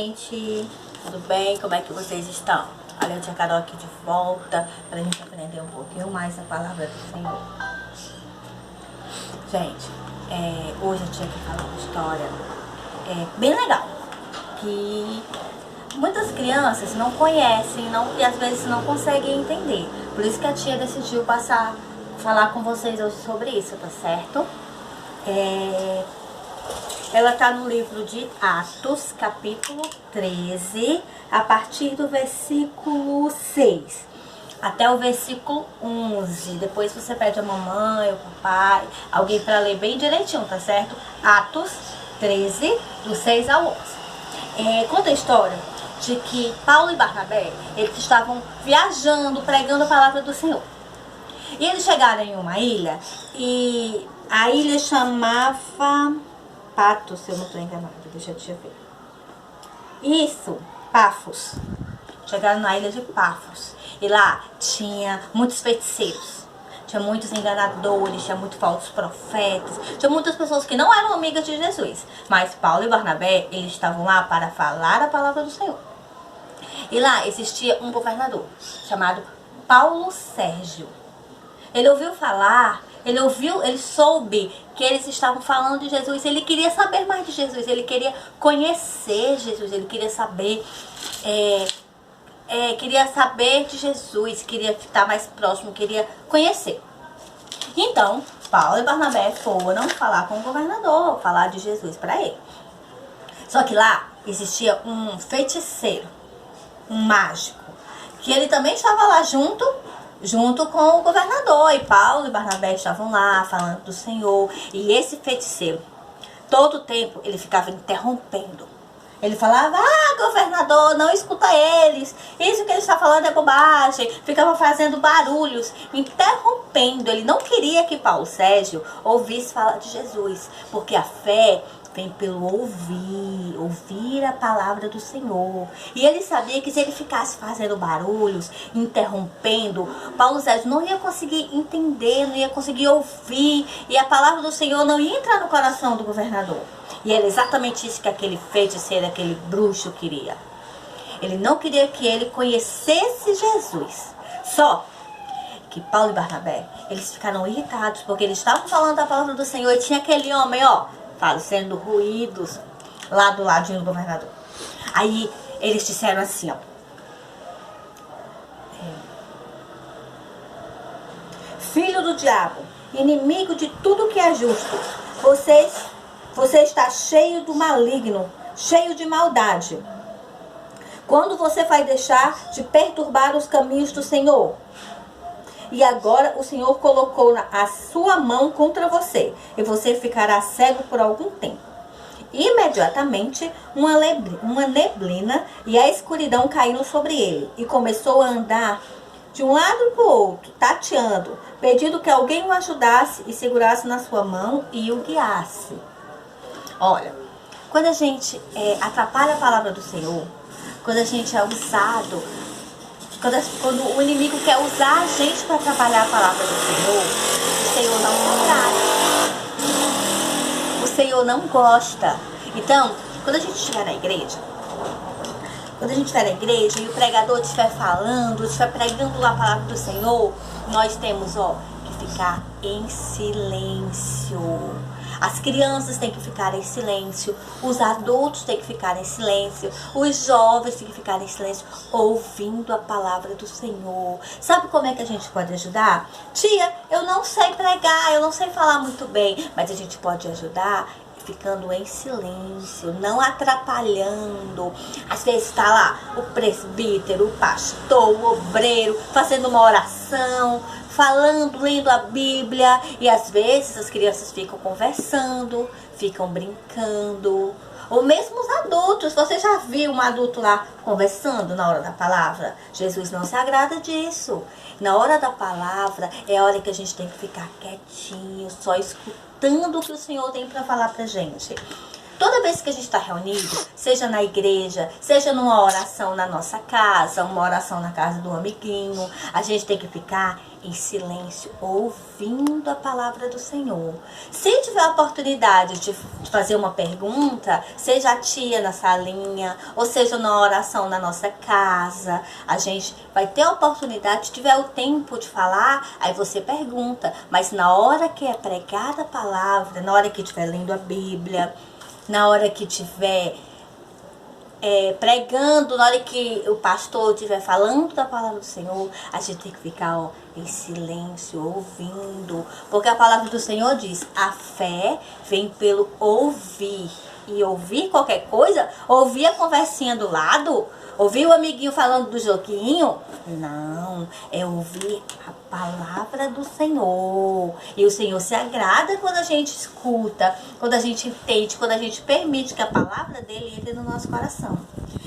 gente? Tudo bem? Como é que vocês estão? Olha, a tia Carol aqui de volta pra gente aprender um pouquinho mais a palavra do Senhor. Gente, hoje eu tinha que falar uma história bem legal, que muitas crianças não conhecem e às vezes não conseguem entender. Por isso que a tia decidiu falar com vocês hoje sobre isso, tá certo? Ela está no livro de Atos, capítulo 13, a partir do versículo 6 até o versículo 11. Depois você pede a mamãe, o papai, alguém para ler bem direitinho, tá certo? Atos 13, do 6 ao 11. Conta a história de que Paulo e Barnabé, eles estavam viajando, pregando a palavra do Senhor. E eles chegaram em uma ilha, e a ilha chamava Patos, se eu não estou enganada, deixa eu te ver. Isso, Pafos. Chegaram na ilha de Pafos. E lá tinha muitos feiticeiros, tinha muitos enganadores, tinha muitos falsos profetas, tinha muitas pessoas que não eram amigas de Jesus. Mas Paulo e Barnabé, eles estavam lá para falar a palavra do Senhor. E lá existia um governador chamado Paulo Sérgio. Ele ouviu falar, ele soube que eles estavam falando de Jesus. Ele queria saber mais de Jesus, ele queria conhecer Jesus, ele queria saber, de Jesus, queria estar mais próximo, queria conhecer. Então, Paulo e Barnabé foram falar com o governador, falar de Jesus para ele. Só que lá existia um feiticeiro, um mágico, que ele também estava lá junto com o governador, e Paulo e Barnabé estavam lá falando do Senhor. E esse feiticeiro, todo o tempo, ele ficava interrompendo. Ele falava: governador, não escuta eles, isso que ele está falando é bobagem. Ficava fazendo barulhos, interrompendo. Ele não queria que Paulo Sérgio ouvisse falar de Jesus, porque a fé vem pelo ouvir a palavra do Senhor. E ele sabia que se ele ficasse fazendo barulhos, interrompendo, Paulo Sérgio não ia conseguir entender, não ia conseguir ouvir, e a palavra do Senhor não ia entrar no coração do governador. E era exatamente isso que aquele feiticeiro, aquele bruxo queria. Ele não queria que ele conhecesse Jesus. Só que Paulo e Barnabé, eles ficaram irritados, porque eles estavam falando da palavra do Senhor, e tinha aquele homem, fazendo ruídos lá do ladinho do governador. Aí eles disseram assim, filho do diabo, inimigo de tudo que é justo, você está cheio do maligno, cheio de maldade. Quando você vai deixar de perturbar os caminhos do Senhor? E agora o Senhor colocou a sua mão contra você, e você ficará cego por algum tempo. Imediatamente uma neblina e a escuridão caíram sobre ele, e começou a andar de um lado para o outro, tateando, pedindo que alguém o ajudasse e segurasse na sua mão e o guiasse. Olha, quando a gente atrapalha a palavra do Senhor, quando a gente é usado, quando o inimigo quer usar a gente para atrapalhar a palavra do Senhor, o Senhor não agrada. O Senhor não gosta. Então, quando a gente estiver na igreja, e o pregador estiver falando, estiver pregando a palavra do Senhor, nós temos que ficar em silêncio. As crianças têm que ficar em silêncio, os adultos têm que ficar em silêncio, os jovens têm que ficar em silêncio, ouvindo a palavra do Senhor. Sabe como é que a gente pode ajudar? Tia, eu não sei pregar, eu não sei falar muito bem, mas a gente pode ajudar ficando em silêncio, não atrapalhando. Às vezes está lá o presbítero, o pastor, o obreiro, fazendo uma oração, falando, lendo a Bíblia, e às vezes as crianças ficam conversando, ficam brincando. Ou mesmo os adultos, você já viu um adulto lá conversando na hora da palavra? Jesus não se agrada disso. Na hora da palavra é a hora que a gente tem que ficar quietinho, só escutando o que o Senhor tem para falar pra gente. Toda vez que a gente está reunido, seja na igreja, seja numa oração na nossa casa, uma oração na casa do amiguinho, a gente tem que ficar em silêncio, ouvindo a palavra do Senhor. Se tiver a oportunidade de fazer uma pergunta, seja a tia na salinha, ou seja na oração na nossa casa, a gente vai ter a oportunidade, se tiver o tempo de falar, aí você pergunta. Mas na hora que é pregada a palavra, na hora que estiver lendo a Bíblia, na hora que estiver pregando, na hora que o pastor estiver falando da palavra do Senhor, a gente tem que ficar em silêncio, ouvindo. Porque a palavra do Senhor diz, a fé vem pelo ouvir. E ouvir qualquer coisa, ouvir a conversinha do lado, ouvir o amiguinho falando do joguinho, não, é ouvir a palavra do Senhor. E o Senhor se agrada quando a gente escuta, quando a gente entende, quando a gente permite que a palavra dele entre no nosso coração.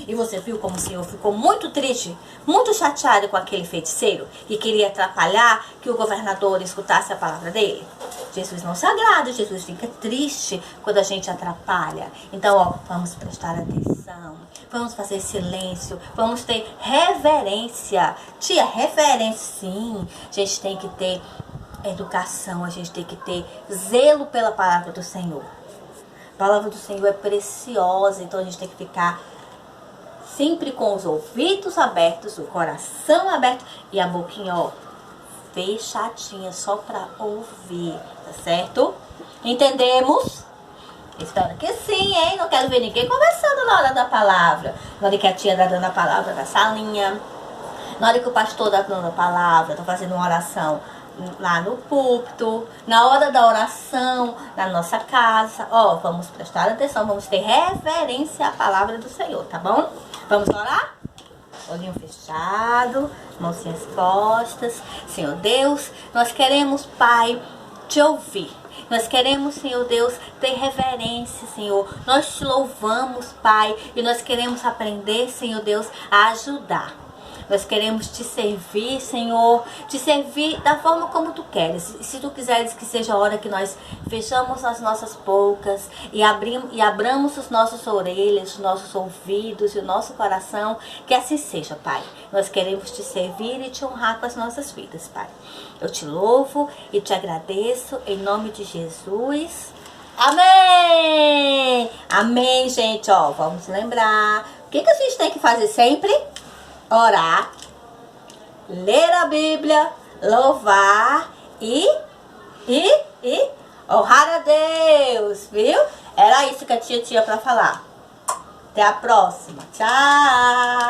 E você viu como o Senhor ficou muito triste, muito chateado com aquele feiticeiro que queria atrapalhar que o governador escutasse a palavra dele? Jesus não se agrada, Jesus fica triste quando a gente atrapalha. Então, vamos prestar atenção, vamos fazer silêncio, vamos ter reverência. Tia, reverência sim. A gente tem que ter educação, a gente tem que ter zelo pela palavra do Senhor. A palavra do Senhor é preciosa, então a gente tem que ficar sempre com os ouvidos abertos, o coração aberto e a boquinha, fechadinha, só para ouvir, tá certo? Entendemos? Espero que sim, hein? Não quero ver ninguém conversando na hora da palavra. Na hora que a tia tá dando a palavra na salinha. Na hora que o pastor tá dando a palavra, tá fazendo uma oração lá no púlpito. Na hora da oração, na nossa casa. Vamos prestar atenção, vamos ter reverência à palavra do Senhor, tá bom? Vamos orar? Olhinho fechado, mãozinhas postas. Senhor Deus, nós queremos, Pai, te ouvir. Nós queremos, Senhor Deus, ter reverência, Senhor. Nós te louvamos, Pai, e nós queremos aprender, Senhor Deus, a ajudar. Nós queremos te servir, Senhor, te servir da forma como tu queres. Se tu quiseres que seja a hora que nós fechamos as nossas bocas e abramos os nossos orelhas, os nossos ouvidos e o nosso coração, que assim seja, Pai. Nós queremos te servir e te honrar com as nossas vidas, Pai. Eu te louvo e te agradeço em nome de Jesus. Amém! Amém, gente. Vamos lembrar. O que a gente tem que fazer sempre? Orar, ler a Bíblia, louvar e honrar a Deus, viu? Era isso que a tia tinha para falar. Até a próxima. Tchau!